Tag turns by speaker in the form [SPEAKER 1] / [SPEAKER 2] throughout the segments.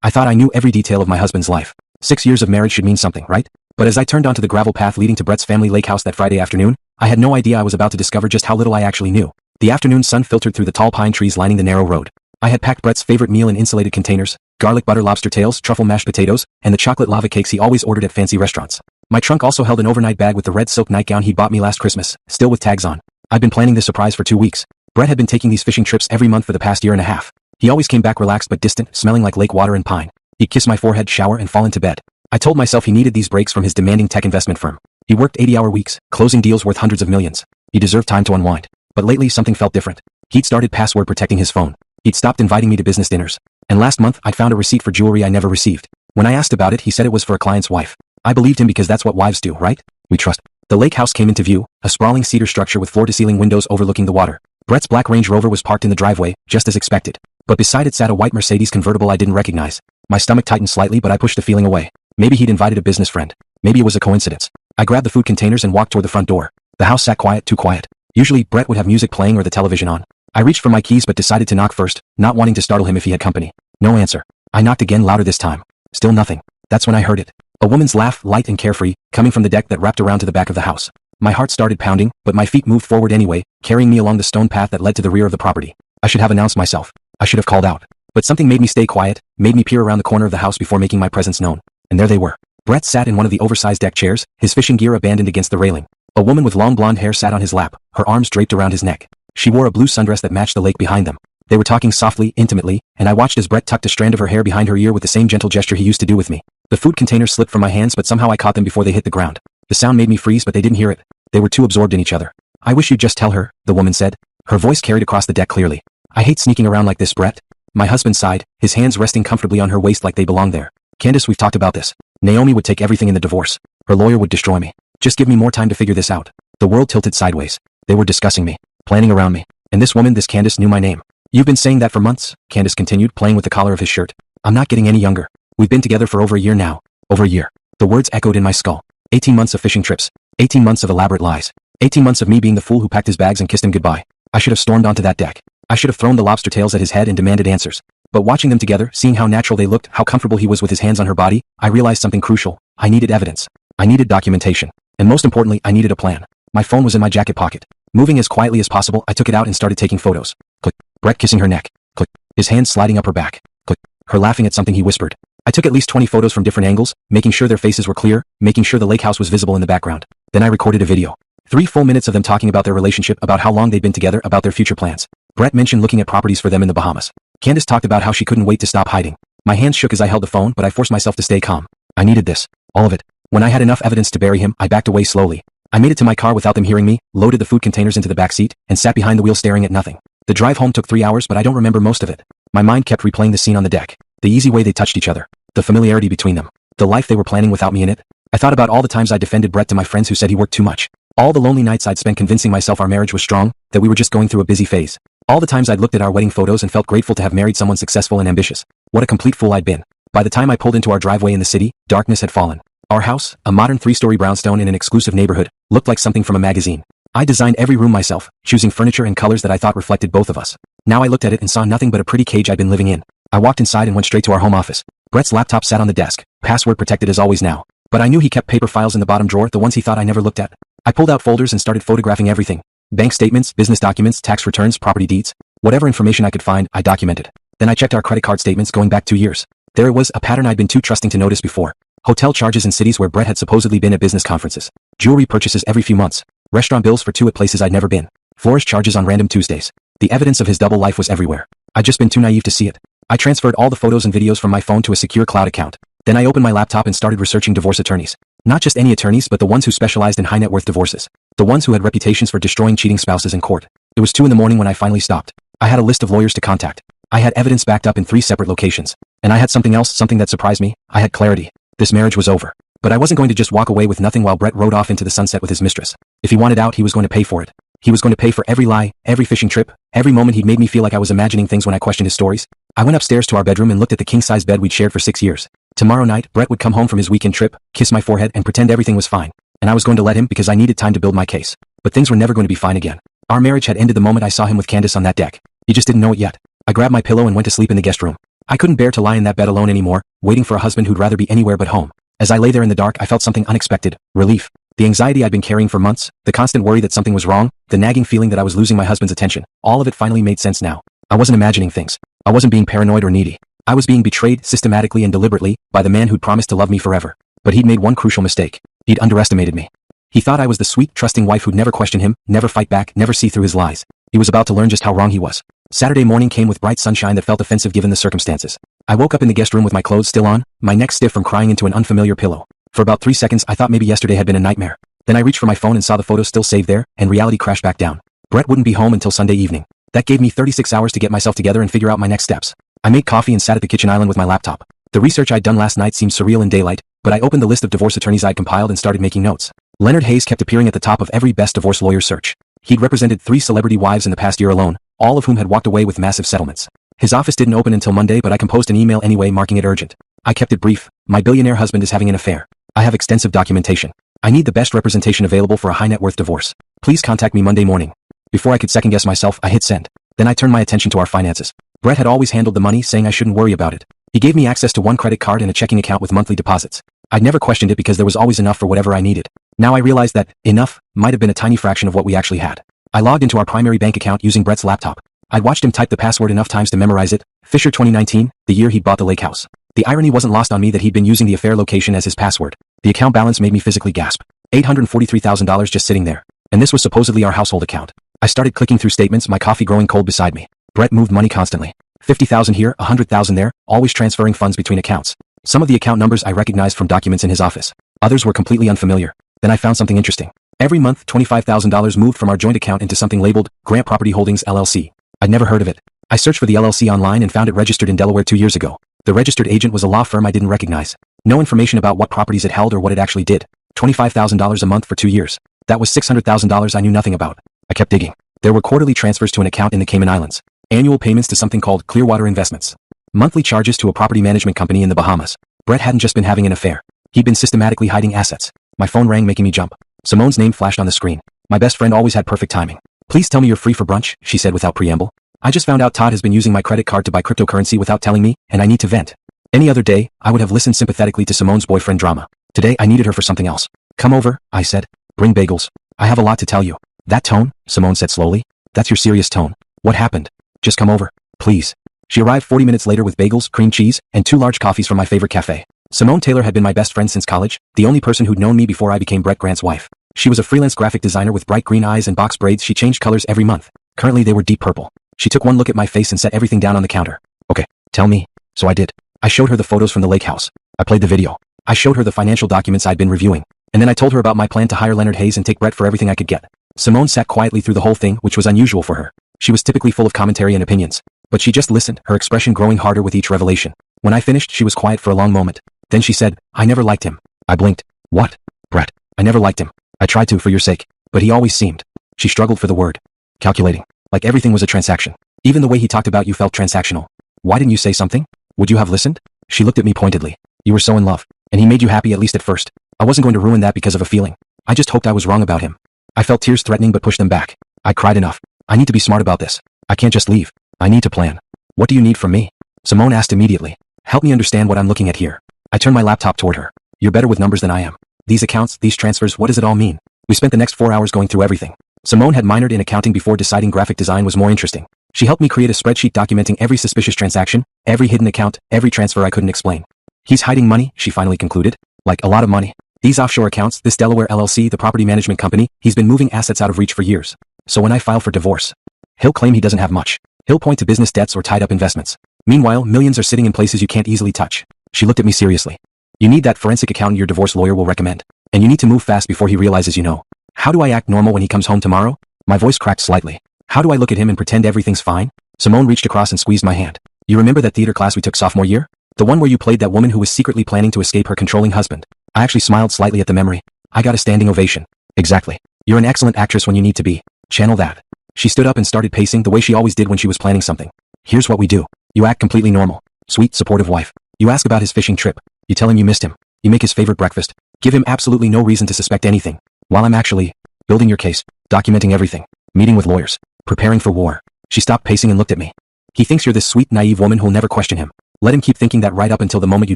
[SPEAKER 1] I thought I knew every detail of my husband's life. 6 years of marriage should mean something, right? But as I turned onto the gravel path leading to Brett's family lake house that Friday afternoon, I had no idea I was about to discover just how little I actually knew. The afternoon sun filtered through the tall pine trees lining the narrow road. I had packed Brett's favorite meal in insulated containers: garlic butter lobster tails, truffle mashed potatoes, and the chocolate lava cakes he always ordered at fancy restaurants. My trunk also held an overnight bag with the red silk nightgown he bought me last Christmas, still with tags on. I'd been planning this surprise for 2 weeks. Brett had been taking these fishing trips every month for the past year and a half. He always came back relaxed but distant, smelling like lake water and pine. He'd kiss my forehead, shower, and fall into bed. I told myself he needed these breaks from his demanding tech investment firm. He worked 80-hour weeks, closing deals worth hundreds of millions. He deserved time to unwind. But lately something felt different. He'd started password protecting his phone. He'd stopped inviting me to business dinners. And last month, I'd found a receipt for jewelry I never received. When I asked about it, he said it was for a client's wife. I believed him because that's what wives do, right? We trust. The lake house came into view, a sprawling cedar structure with floor-to-ceiling windows overlooking the water. Brett's black Range Rover was parked in the driveway, just as expected. But beside it sat a white Mercedes convertible I didn't recognize. My stomach tightened slightly, but I pushed the feeling away. Maybe he'd invited a business friend. Maybe it was a coincidence. I grabbed the food containers and walked toward the front door. The house sat quiet, too quiet. Usually, Brett would have music playing or the television on. I reached for my keys but decided to knock first, not wanting to startle him if he had company. No answer. I knocked again, louder this time. Still nothing. That's when I heard it. A woman's laugh, light and carefree, coming from the deck that wrapped around to the back of the house. My heart started pounding, but my feet moved forward anyway, carrying me along the stone path that led to the rear of the property. I should have announced myself. I should have called out. But something made me stay quiet, made me peer around the corner of the house before making my presence known. And there they were. Brett sat in one of the oversized deck chairs, his fishing gear abandoned against the railing. A woman with long blonde hair sat on his lap, her arms draped around his neck. She wore a blue sundress that matched the lake behind them. They were talking softly, intimately, and I watched as Brett tucked a strand of her hair behind her ear with the same gentle gesture he used to do with me. The food containers slipped from my hands, but somehow I caught them before they hit the ground. The sound made me freeze, but they didn't hear it. They were too absorbed in each other. I wish you'd just tell her, the woman said. Her voice carried across the deck clearly. I hate sneaking around like this, Brett. My husband sighed, his hands resting comfortably on her waist like they belonged there. Candace, we've talked about this. Naomi would take everything in the divorce. Her lawyer would destroy me. Just give me more time to figure this out. The world tilted sideways. They were discussing me, planning around me. And this woman, this Candace, knew my name. You've been saying that for months, Candace continued, playing with the collar of his shirt. I'm not getting any younger. We've been together for over a year now. Over a year. The words echoed in my skull. 18 months of fishing trips. 18 months of elaborate lies. 18 months of me being the fool who packed his bags and kissed him goodbye. I should have stormed onto that deck. I should have thrown the lobster tails at his head and demanded answers. But watching them together, seeing how natural they looked, how comfortable he was with his hands on her body, I realized something crucial. I needed evidence. I needed documentation. And most importantly, I needed a plan. My phone was in my jacket pocket. Moving as quietly as possible, I took it out and started taking photos. Click. Brett kissing her neck. Click. His hands sliding up her back. Click. Her laughing at something he whispered. I took at least 20 photos from different angles, making sure their faces were clear, making sure the lake house was visible in the background. Then I recorded a video. 3 full minutes of them talking about their relationship, about how long they'd been together, about their future plans. Brett mentioned looking at properties for them in the Bahamas. Candace talked about how she couldn't wait to stop hiding. My hands shook as I held the phone, but I forced myself to stay calm. I needed this. All of it. When I had enough evidence to bury him, I backed away slowly. I made it to my car without them hearing me, loaded the food containers into the back seat, and sat behind the wheel staring at nothing. The drive home took 3 hours, but I don't remember most of it. My mind kept replaying the scene on the deck. The easy way they touched each other. The familiarity between them. The life they were planning without me in it. I thought about all the times I defended Brett to my friends who said he worked too much. All the lonely nights I'd spent convincing myself our marriage was strong, that we were just going through a busy phase. All the times I'd looked at our wedding photos and felt grateful to have married someone successful and ambitious. What a complete fool I'd been. By the time I pulled into our driveway in the city, darkness had fallen. Our house, a modern 3-story brownstone in an exclusive neighborhood, looked like something from a magazine. I designed every room myself, choosing furniture and colors that I thought reflected both of us. Now I looked at it and saw nothing but a pretty cage I'd been living in. I walked inside and went straight to our home office. Brett's laptop sat on the desk, password protected as always now. But I knew he kept paper files in the bottom drawer, the ones he thought I never looked at. I pulled out folders and started photographing everything. Bank statements, business documents, tax returns, property deeds. Whatever information I could find, I documented. Then I checked our credit card statements going back 2 years. There it was, a pattern I'd been too trusting to notice before. Hotel charges in cities where Brett had supposedly been at business conferences. Jewelry purchases every few months. Restaurant bills for 2 at places I'd never been. Florist charges on random Tuesdays. The evidence of his double life was everywhere. I'd just been too naive to see it. I transferred all the photos and videos from my phone to a secure cloud account. Then I opened my laptop and started researching divorce attorneys. Not just any attorneys, but the ones who specialized in high net worth divorces. The ones who had reputations for destroying cheating spouses in court. It was 2 in the morning when I finally stopped. I had a list of lawyers to contact. I had evidence backed up in 3 separate locations. And I had something else, something that surprised me. I had clarity. This marriage was over. But I wasn't going to just walk away with nothing while Brett rode off into the sunset with his mistress. If he wanted out, he was going to pay for it. He was going to pay for every lie, every fishing trip, every moment he'd made me feel like I was imagining things when I questioned his stories. I went upstairs to our bedroom and looked at the king-size bed we'd shared for 6 years. Tomorrow night, Brett would come home from his weekend trip, kiss my forehead and pretend everything was fine. And I was going to let him because I needed time to build my case. But things were never going to be fine again. Our marriage had ended the moment I saw him with Candace on that deck. He just didn't know it yet. I grabbed my pillow and went to sleep in the guest room. I couldn't bear to lie in that bed alone anymore, waiting for a husband who'd rather be anywhere but home. As I lay there in the dark, I felt something unexpected: relief. The anxiety I'd been carrying for months, the constant worry that something was wrong, the nagging feeling that I was losing my husband's attention, all of it finally made sense now. I wasn't imagining things. I wasn't being paranoid or needy. I was being betrayed systematically and deliberately by the man who'd promised to love me forever. But he'd made one crucial mistake. He'd underestimated me. He thought I was the sweet, trusting wife who'd never question him, never fight back, never see through his lies. He was about to learn just how wrong he was. Saturday morning came with bright sunshine that felt offensive given the circumstances. I woke up in the guest room with my clothes still on, my neck stiff from crying into an unfamiliar pillow. For about 3 seconds I thought maybe yesterday had been a nightmare. Then I reached for my phone and saw the photos still saved there, and reality crashed back down. Brett wouldn't be home until Sunday evening. That gave me 36 hours to get myself together and figure out my next steps. I made coffee and sat at the kitchen island with my laptop. The research I'd done last night seemed surreal in daylight, but I opened the list of divorce attorneys I'd compiled and started making notes. Leonard Hayes kept appearing at the top of every best divorce lawyer search. He'd represented 3 celebrity wives in the past year alone, all of whom had walked away with massive settlements. His office didn't open until Monday, but I composed an email anyway marking it urgent. I kept it brief. My billionaire husband is having an affair. I have extensive documentation. I need the best representation available for a high net worth divorce. Please contact me Monday morning. Before I could second guess myself, I hit send. Then I turned my attention to our finances. Brett had always handled the money, saying I shouldn't worry about it. He gave me access to one credit card and a checking account with monthly deposits. I'd never questioned it because there was always enough for whatever I needed. Now I realized that enough might have been a tiny fraction of what we actually had. I logged into our primary bank account using Brett's laptop. I'd watched him type the password enough times to memorize it. Fisher 2019, the year he'd bought the lake house. The irony wasn't lost on me that he'd been using the affair location as his password. The account balance made me physically gasp. $843,000 just sitting there. And this was supposedly our household account. I started clicking through statements, my coffee growing cold beside me. Brett moved money constantly. $50,000 here, $100,000 there, always transferring funds between accounts. Some of the account numbers I recognized from documents in his office. Others were completely unfamiliar. Then I found something interesting. Every month, $25,000 moved from our joint account into something labeled Grant Property Holdings LLC. I'd never heard of it. I searched for the LLC online and found it registered in Delaware 2 years ago. The registered agent was a law firm I didn't recognize. No information about what properties it held or what it actually did. $25,000 a month for 2 years. That was $600,000 I knew nothing about. I kept digging. There were quarterly transfers to an account in the Cayman Islands. Annual payments to something called Clearwater Investments. Monthly charges to a property management company in the Bahamas. Brett hadn't just been having an affair. He'd been systematically hiding assets. My phone rang, making me jump. Simone's name flashed on the screen. My best friend always had perfect timing. Please tell me you're free for brunch, she said without preamble. I just found out Todd has been using my credit card to buy cryptocurrency without telling me, and I need to vent. Any other day, I would have listened sympathetically to Simone's boyfriend drama. Today, I needed her for something else. Come over, I said. Bring bagels. I have a lot to tell you. That tone? Simone said slowly. That's your serious tone. What happened? Just come over, please. She arrived 40 minutes later with bagels, cream cheese, and 2 large coffees from my favorite cafe. Simone Taylor had been my best friend since college, the only person who'd known me before I became Brett Grant's wife. She was a freelance graphic designer with bright green eyes and box braids. She changed colors every month. Currently they were deep purple. She took one look at my face and set everything down on the counter. Okay, tell me. So I did. I showed her the photos from the lake house. I played the video. I showed her the financial documents I'd been reviewing. And then I told her about my plan to hire Leonard Hayes and take Brett for everything I could get. Simone sat quietly through the whole thing, which was unusual for her. She was typically full of commentary and opinions. But she just listened, her expression growing harder with each revelation. When I finished, she was quiet for a long moment. Then she said, I never liked him. I blinked. What? Brett. I never liked him. I tried to, for your sake. But he always seemed. She struggled for the word. Calculating. Like everything was a transaction. Even the way he talked about you felt transactional. Why didn't you say something? Would you have listened? She looked at me pointedly. You were so in love. And he made you happy, at least at first. I wasn't going to ruin that because of a feeling. I just hoped I was wrong about him. I felt tears threatening but pushed them back. I cried enough. I need to be smart about this. I can't just leave. I need to plan. What do you need from me? Simone asked immediately. Help me understand what I'm looking at here. I turned my laptop toward her. You're better with numbers than I am. These accounts, these transfers, what does it all mean? We spent the next 4 hours going through everything. Simone had minored in accounting before deciding graphic design was more interesting. She helped me create a spreadsheet documenting every suspicious transaction, every hidden account, every transfer I couldn't explain. He's hiding money, she finally concluded. Like a lot of money. These offshore accounts, this Delaware LLC, the property management company, he's been moving assets out of reach for years. So when I file for divorce, he'll claim he doesn't have much. He'll point to business debts or tied up investments. Meanwhile, millions are sitting in places you can't easily touch. She looked at me seriously. You need that forensic accountant your divorce lawyer will recommend. And you need to move fast before he realizes you know. How do I act normal when he comes home tomorrow? My voice cracked slightly. How do I look at him and pretend everything's fine? Simone reached across and squeezed my hand. You remember that theater class we took sophomore year? The one where you played that woman who was secretly planning to escape her controlling husband. I actually smiled slightly at the memory. I got a standing ovation. Exactly. You're an excellent actress when you need to be. Channel that. She stood up and started pacing the way she always did when she was planning something. Here's what we do. You act completely normal. Sweet, supportive wife. You ask about his fishing trip. You tell him you missed him. You make his favorite breakfast. Give him absolutely no reason to suspect anything. While I'm actually building your case, documenting everything, meeting with lawyers, preparing for war. She stopped pacing and looked at me. He thinks you're this sweet, naive woman who'll never question him. Let him keep thinking that right up until the moment you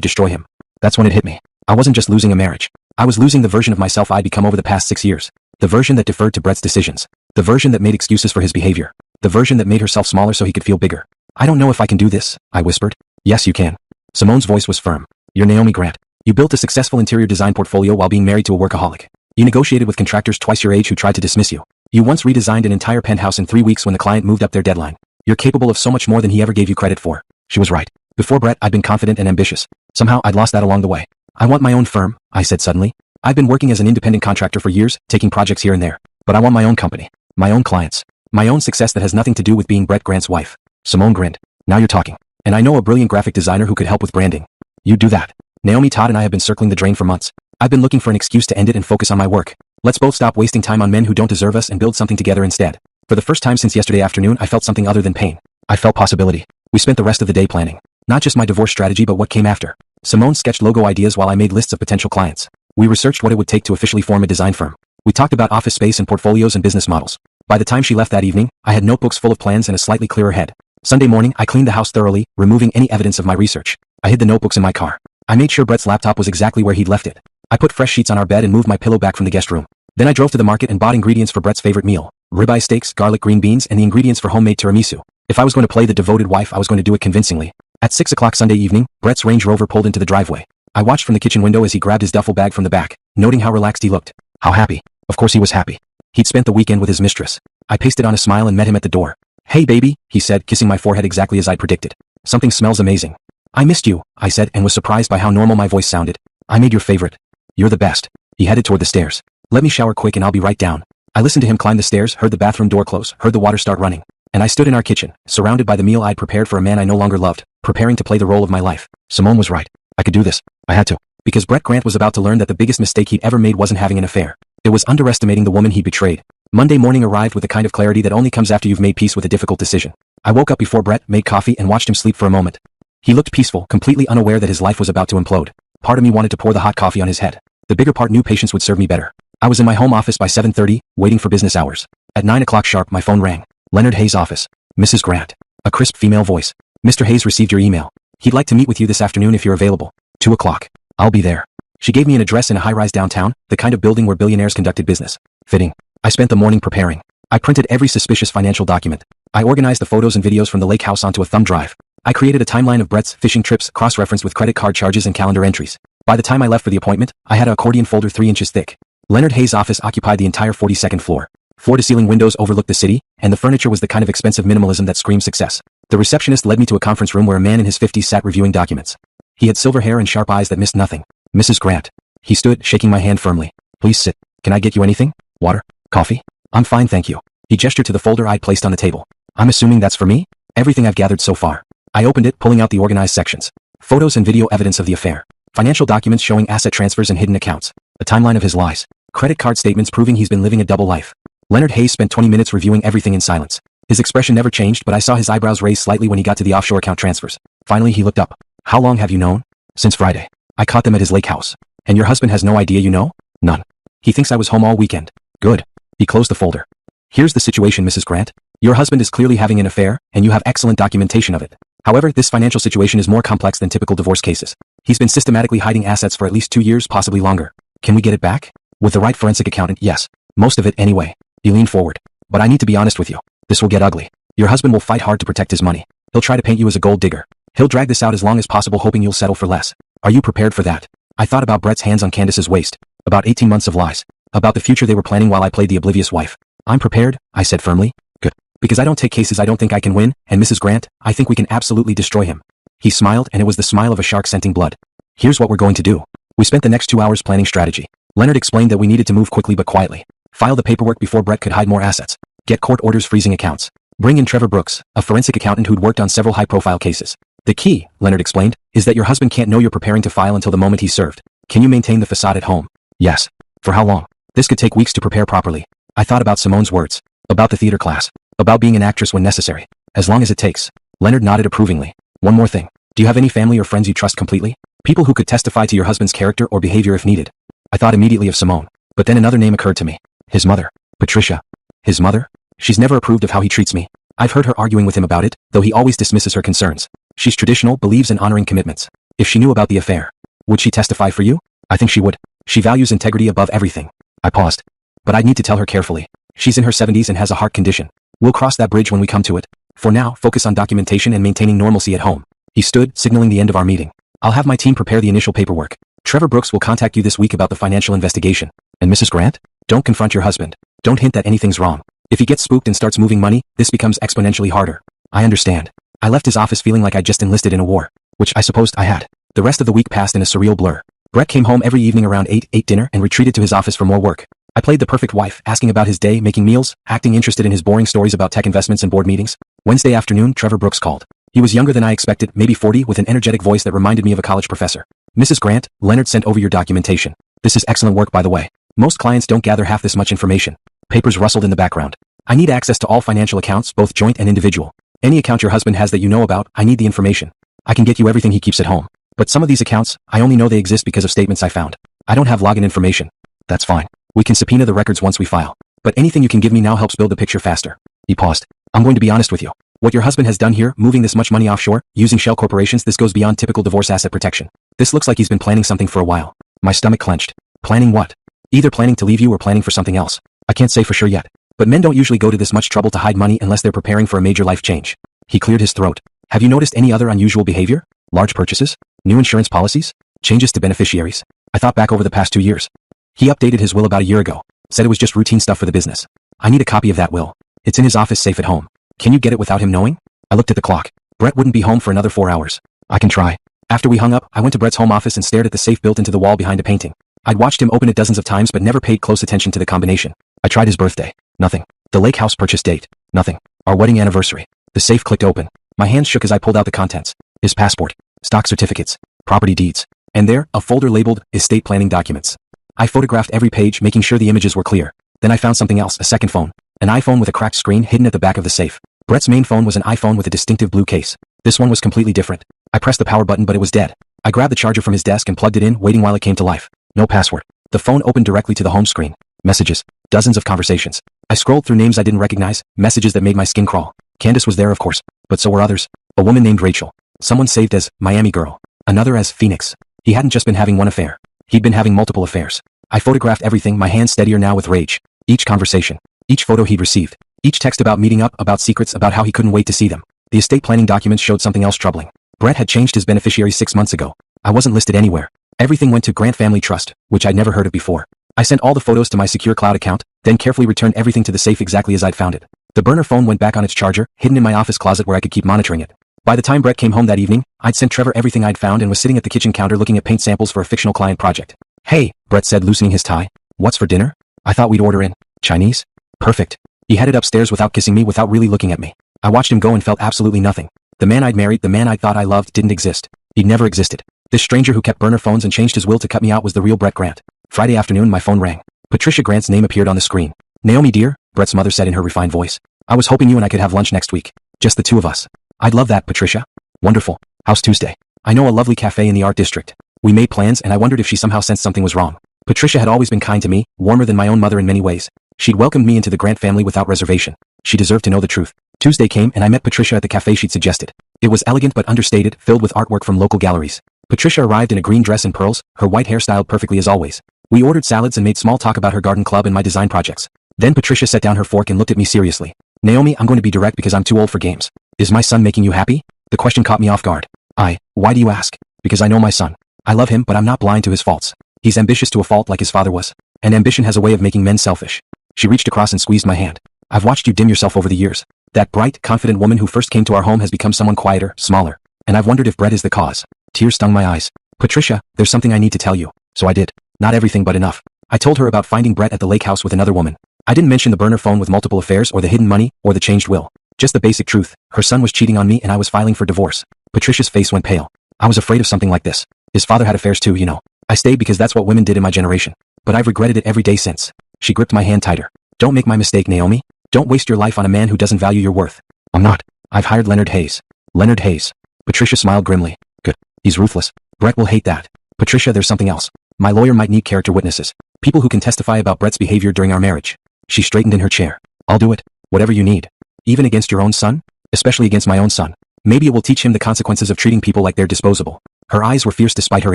[SPEAKER 1] destroy him. That's when it hit me. I wasn't just losing a marriage. I was losing the version of myself I'd become over the past 6 years. The version that deferred to Brett's decisions. The version that made excuses for his behavior. The version that made herself smaller so he could feel bigger. I don't know if I can do this, I whispered. Yes, you can. Simone's voice was firm. You're Naomi Grant. You built a successful interior design portfolio while being married to a workaholic. You negotiated with contractors twice your age who tried to dismiss you. You once redesigned an entire penthouse in 3 weeks when the client moved up their deadline. You're capable of so much more than he ever gave you credit for. She was right. Before Brett, I'd been confident and ambitious. Somehow, I'd lost that along the way. I want my own firm, I said suddenly. I've been working as an independent contractor for years, taking projects here and there. But I want my own company. My own clients. My own success that has nothing to do with being Brett Grant's wife. Simone grinned. Now you're talking. And I know a brilliant graphic designer who could help with branding. You do that. Naomi Todd and I have been circling the drain for months. I've been looking for an excuse to end it and focus on my work. Let's both stop wasting time on men who don't deserve us and build something together instead. For the first time since yesterday afternoon, I felt something other than pain. I felt possibility. We spent the rest of the day planning. Not just my divorce strategy but what came after. Simone sketched logo ideas while I made lists of potential clients. We researched what it would take to officially form a design firm. We talked about office space and portfolios and business models. By the time she left that evening, I had notebooks full of plans and a slightly clearer head. Sunday morning, I cleaned the house thoroughly, removing any evidence of my research. I hid the notebooks in my car. I made sure Brett's laptop was exactly where he'd left it. I put fresh sheets on our bed and moved my pillow back from the guest room. Then I drove to the market and bought ingredients for Brett's favorite meal. Ribeye steaks, garlic green beans, and the ingredients for homemade tiramisu. If I was going to play the devoted wife, I was going to do it convincingly. At 6 o'clock Sunday evening, Brett's Range Rover pulled into the driveway. I watched from the kitchen window as he grabbed his duffel bag from the back, noting how relaxed he looked. How happy. Of course he was happy. He'd spent the weekend with his mistress. I pasted on a smile and met him at the door. Hey baby, he said, kissing my forehead exactly as I'd predicted. Something smells amazing. I missed you, I said, and was surprised by how normal my voice sounded. I made your favorite. You're the best. He headed toward the stairs. Let me shower quick and I'll be right down. I listened to him climb the stairs, heard the bathroom door close, heard the water start running. And I stood in our kitchen, surrounded by the meal I'd prepared for a man I no longer loved, preparing to play the role of my life. Simone was right. I could do this. I had to. Because Brett Grant was about to learn that the biggest mistake he'd ever made wasn't having an affair. It was underestimating the woman he betrayed. Monday morning arrived with the kind of clarity that only comes after you've made peace with a difficult decision. I woke up before Brett, made coffee, and watched him sleep for a moment. He looked peaceful, completely unaware that his life was about to implode. Part of me wanted to pour the hot coffee on his head. The bigger part knew patience would serve me better. I was in my home office by 7:30, waiting for business hours. At 9 o'clock sharp, my phone rang. Leonard Hayes' office. Mrs. Grant. A crisp female voice. Mr. Hayes received your email. He'd like to meet with you this afternoon if you're available. 2 o'clock. I'll be there. She gave me an address in a high-rise downtown, the kind of building where billionaires conducted business. Fitting. I spent the morning preparing. I printed every suspicious financial document. I organized the photos and videos from the lake house onto a thumb drive. I created a timeline of Brett's fishing trips, cross-referenced with credit card charges and calendar entries. By the time I left for the appointment, I had an accordion folder 3 inches thick. Leonard Hayes' office occupied the entire 42nd floor. Floor-to-ceiling windows overlooked the city, and the furniture was the kind of expensive minimalism that screamed success. The receptionist led me to a conference room where a man in his 50s sat reviewing documents. He had silver hair and sharp eyes that missed nothing. Mrs. Grant. He stood, shaking my hand firmly. Please sit. Can I get you anything? Water? Coffee? I'm fine, thank you. He gestured to the folder I'd placed on the table. I'm assuming that's for me? Everything I've gathered so far. I opened it, pulling out the organized sections. Photos and video evidence of the affair. Financial documents showing asset transfers and hidden accounts. A timeline of his lies. Credit card statements proving he's been living a double life. Leonard Hayes spent 20 minutes reviewing everything in silence. His expression never changed, but I saw his eyebrows raise slightly when he got to the offshore account transfers. Finally, he looked up. How long have you known? Since Friday. I caught them at his lake house. And your husband has no idea you know? None. He thinks I was home all weekend. Good. He closed the folder. Here's the situation, Mrs. Grant. Your husband is clearly having an affair, and you have excellent documentation of it. However, this financial situation is more complex than typical divorce cases. He's been systematically hiding assets for at least 2 years, possibly longer. Can we get it back? With the right forensic accountant, yes. Most of it anyway. He leaned forward. But I need to be honest with you. This will get ugly. Your husband will fight hard to protect his money. He'll try to paint you as a gold digger. He'll drag this out as long as possible, hoping you'll settle for less. Are you prepared for that? I thought about Brett's hands on Candace's waist. About 18 months of lies. About the future they were planning while I played the oblivious wife. I'm prepared, I said firmly. Good. Because I don't take cases I don't think I can win, and Mrs. Grant, I think we can absolutely destroy him. He smiled, and it was the smile of a shark scenting blood. Here's what we're going to do. We spent the next 2 hours planning strategy. Leonard explained that we needed to move quickly but quietly. File the paperwork before Brett could hide more assets. Get court orders freezing accounts. Bring in Trevor Brooks, a forensic accountant who'd worked on several high-profile cases. The key, Leonard explained, is that your husband can't know you're preparing to file until the moment he's served. Can you maintain the facade at home? Yes. For how long? This could take weeks to prepare properly. I thought about Simone's words. About the theater class. About being an actress when necessary. As long as it takes. Leonard nodded approvingly. One more thing. Do you have any family or friends you trust completely? People who could testify to your husband's character or behavior if needed. I thought immediately of Simone. But then another name occurred to me. His mother. Patricia. His mother? She's never approved of how he treats me. I've heard her arguing with him about it, though he always dismisses her concerns. She's traditional, believes in honoring commitments. If she knew about the affair, would she testify for you? I think she would. She values integrity above everything. I paused. But I'd need to tell her carefully. She's in her 70s and has a heart condition. We'll cross that bridge when we come to it. For now, focus on documentation and maintaining normalcy at home. He stood, signaling the end of our meeting. I'll have my team prepare the initial paperwork. Trevor Brooks will contact you this week about the financial investigation. And Mrs. Grant? Don't confront your husband. Don't hint that anything's wrong. If he gets spooked and starts moving money, this becomes exponentially harder. I understand. I left his office feeling like I'd just enlisted in a war, which I supposed I had. The rest of the week passed in a surreal blur. Brett came home every evening around 8, ate dinner, and retreated to his office for more work. I played the perfect wife, asking about his day, making meals, acting interested in his boring stories about tech investments and board meetings. Wednesday afternoon, Trevor Brooks called. He was younger than I expected, maybe 40, with an energetic voice that reminded me of a college professor. Mrs. Grant, Leonard sent over your documentation. This is excellent work, by the way. Most clients don't gather half this much information. Papers rustled in the background. I need access to all financial accounts, both joint and individual. Any account your husband has that you know about, I need the information. I can get you everything he keeps at home. But some of these accounts, I only know they exist because of statements I found. I don't have login information. That's fine. We can subpoena the records once we file. But anything you can give me now helps build the picture faster. He paused. I'm going to be honest with you. What your husband has done here, moving this much money offshore, using shell corporations, this goes beyond typical divorce asset protection. This looks like he's been planning something for a while. My stomach clenched. Planning what? Either planning to leave you or planning for something else. I can't say for sure yet. But men don't usually go to this much trouble to hide money unless they're preparing for a major life change. He cleared his throat. Have you noticed any other unusual behavior? Large purchases? New insurance policies? Changes to beneficiaries? I thought back over the past 2 years. He updated his will about a year ago. Said it was just routine stuff for the business. I need a copy of that will. It's in his office safe at home. Can you get it without him knowing? I looked at the clock. Brett wouldn't be home for another 4 hours. I can try. After we hung up, I went to Brett's home office and stared at the safe built into the wall behind a painting. I'd watched him open it dozens of times but never paid close attention to the combination. I tried his birthday. Nothing. The lake house purchase date. Nothing. Our wedding anniversary. The safe clicked open. My hands shook as I pulled out the contents. His passport. Stock certificates. Property deeds. And there, a folder labeled estate planning documents. I photographed every page, making sure the images were clear. Then I found something else, a second phone. An iPhone with a cracked screen hidden at the back of the safe. Brett's main phone was an iPhone with a distinctive blue case. This one was completely different. I pressed the power button but it was dead. I grabbed the charger from his desk and plugged it in, waiting while it came to life. No password. The phone opened directly to the home screen. Messages. Dozens of conversations. I scrolled through names I didn't recognize, messages that made my skin crawl. Candace was there, of course, but so were others. A woman named Rachel. Someone saved as Miami Girl. Another as Phoenix. He hadn't just been having one affair. He'd been having multiple affairs. I photographed everything, my hands steadier now with rage. Each conversation. Each photo he'd received. Each text about meeting up, about secrets, about how he couldn't wait to see them. The estate planning documents showed something else troubling. Brett had changed his beneficiaries 6 months ago. I wasn't listed anywhere. Everything went to Grant Family Trust, which I'd never heard of before. I sent all the photos to my secure cloud account, then carefully returned everything to the safe exactly as I'd found it. The burner phone went back on its charger, hidden in my office closet where I could keep monitoring it. By the time Brett came home that evening, I'd sent Trevor everything I'd found and was sitting at the kitchen counter looking at paint samples for a fictional client project. Hey, Brett said, loosening his tie. What's for dinner? I thought we'd order in. Chinese? Perfect. He headed upstairs without kissing me, without really looking at me. I watched him go and felt absolutely nothing. The man I'd married, the man I thought I loved, didn't exist. He'd never existed. This stranger who kept burner phones and changed his will to cut me out was the real Brett Grant. Friday afternoon, my phone rang. Patricia Grant's name appeared on the screen. Naomi dear, Brett's mother said in her refined voice. I was hoping you and I could have lunch next week. Just the two of us. I'd love that, Patricia. Wonderful. How's Tuesday? I know a lovely cafe in the art district. We made plans and I wondered if she somehow sensed something was wrong. Patricia had always been kind to me, warmer than my own mother in many ways. She'd welcomed me into the Grant family without reservation. She deserved to know the truth. Tuesday came and I met Patricia at the cafe she'd suggested. It was elegant but understated, filled with artwork from local galleries. Patricia arrived in a green dress and pearls, her white hair styled perfectly as always. We ordered salads and made small talk about her garden club and my design projects. Then Patricia set down her fork and looked at me seriously. Naomi, I'm going to be direct because I'm too old for games. Is my son making you happy? The question caught me off guard. Why do you ask? Because I know my son. I love him but I'm not blind to his faults. He's ambitious to a fault like his father was. And ambition has a way of making men selfish. She reached across and squeezed my hand. I've watched you dim yourself over the years. That bright, confident woman who first came to our home has become someone quieter, smaller. And I've wondered if Brett is the cause. Tears stung my eyes. Patricia, there's something I need to tell you. So I did. Not everything but enough. I told her about finding Brett at the lake house with another woman. I didn't mention the burner phone with multiple affairs or the hidden money or the changed will. Just the basic truth. Her son was cheating on me and I was filing for divorce. Patricia's face went pale. I was afraid of something like this. His father had affairs too, you know. I stayed because that's what women did in my generation. But I've regretted it every day since. She gripped my hand tighter. Don't make my mistake, Naomi. Don't waste your life on a man who doesn't value your worth. I'm not. I've hired Leonard Hayes. Leonard Hayes. Patricia smiled grimly. Good. He's ruthless. Brett will hate that. Patricia, there's something else. My lawyer might need character witnesses. People who can testify about Brett's behavior during our marriage. She straightened in her chair. I'll do it. Whatever you need. Even against your own son? Especially against my own son. Maybe it will teach him the consequences of treating people like they're disposable. Her eyes were fierce despite her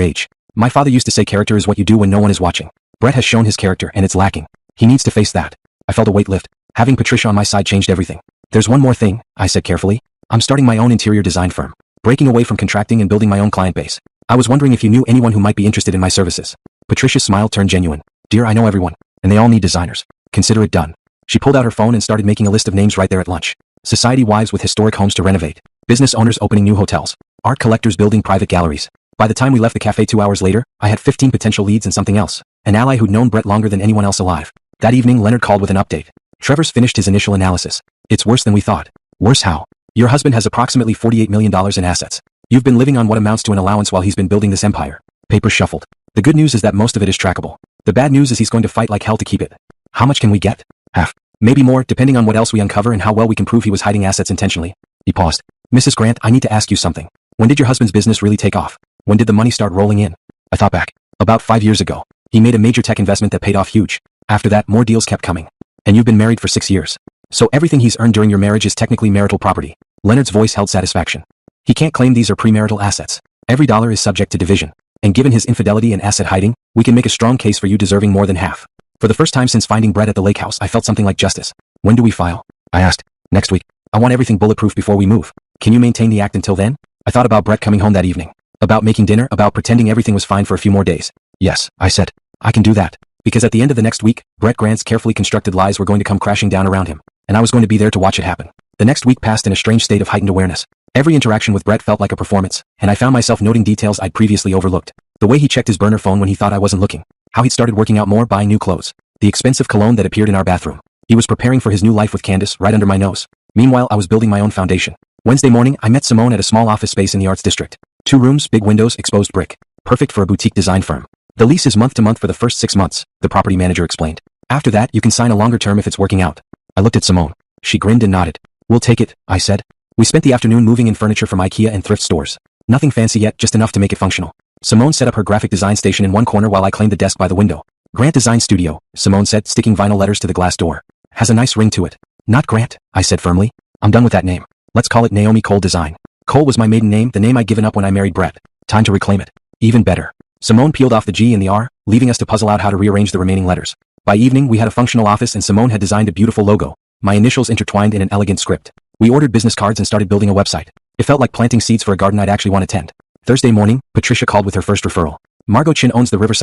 [SPEAKER 1] age. My father used to say character is what you do when no one is watching. Brett has shown his character and it's lacking. He needs to face that. I felt a weight lift. Having Patricia on my side changed everything. There's one more thing, I said carefully. I'm starting my own interior design firm. Breaking away from contracting and building my own client base. I was wondering if you knew anyone who might be interested in my services. Patricia's smile turned genuine. Dear, I know everyone. And they all need designers. Consider it done. She pulled out her phone and started making a list of names right there at lunch. Society wives with historic homes to renovate. Business owners opening new hotels. Art collectors building private galleries. By the time we left the cafe 2 hours later, I had 15 potential leads and something else. An ally who'd known Brett longer than anyone else alive. That evening, Leonard called with an update. Trevor's finished his initial analysis. It's worse than we thought. Worse how? Your husband has approximately $48 million in assets. You've been living on what amounts to an allowance while he's been building this empire. Papers shuffled. The good news is that most of it is trackable. The bad news is he's going to fight like hell to keep it. How much can we get? Half. Maybe more, depending on what else we uncover and how well we can prove he was hiding assets intentionally. He paused. Mrs. Grant, I need to ask you something. When did your husband's business really take off? When did the money start rolling in? I thought back. About 5 years ago. He made a major tech investment that paid off huge. After that, more deals kept coming. And you've been married for 6 years. So everything he's earned during your marriage is technically marital property. Leonard's voice held satisfaction. He can't claim these are premarital assets. Every dollar is subject to division. And given his infidelity and asset hiding, we can make a strong case for you deserving more than half. For the first time since finding Brett at the lake house, I felt something like justice. When do we file? I asked. Next week. I want everything bulletproof before we move. Can you maintain the act until then? I thought about Brett coming home that evening. About making dinner, about pretending everything was fine for a few more days. Yes, I said. I can do that. Because at the end of the next week, Brett Grant's carefully constructed lies were going to come crashing down around him. And I was going to be there to watch it happen. The next week passed in a strange state of heightened awareness. Every interaction with Brett felt like a performance, and I found myself noting details I'd previously overlooked. The way he checked his burner phone when he thought I wasn't looking. How he'd started working out more, buying new clothes. The expensive cologne that appeared in our bathroom. He was preparing for his new life with Candace right under my nose. Meanwhile, I was building my own foundation. Wednesday morning, I met Simone at a small office space in the Arts District. 2 rooms, big windows, exposed brick. Perfect for a boutique design firm. The lease is month to month for the first 6 months, the property manager explained. After that, you can sign a longer term if it's working out. I looked at Simone. She grinned and nodded. We'll take it, I said. We spent the afternoon moving in furniture from IKEA and thrift stores. Nothing fancy yet, just enough to make it functional. Simone set up her graphic design station in one corner while I claimed the desk by the window. Grant Design Studio, Simone said, sticking vinyl letters to the glass door. Has a nice ring to it. Not Grant, I said firmly. I'm done with that name. Let's call it Naomi Cole Design. Cole was my maiden name, the name I'd given up when I married Brett. Time to reclaim it. Even better. Simone peeled off the G and the R, leaving us to puzzle out how to rearrange the remaining letters. By evening, we had a functional office and Simone had designed a beautiful logo. My initials intertwined in an elegant script. We ordered business cards and started building a website. It felt like planting seeds for a garden I'd actually want to tend. Thursday morning, Patricia called with her first referral. Margot Chin owns the Riverside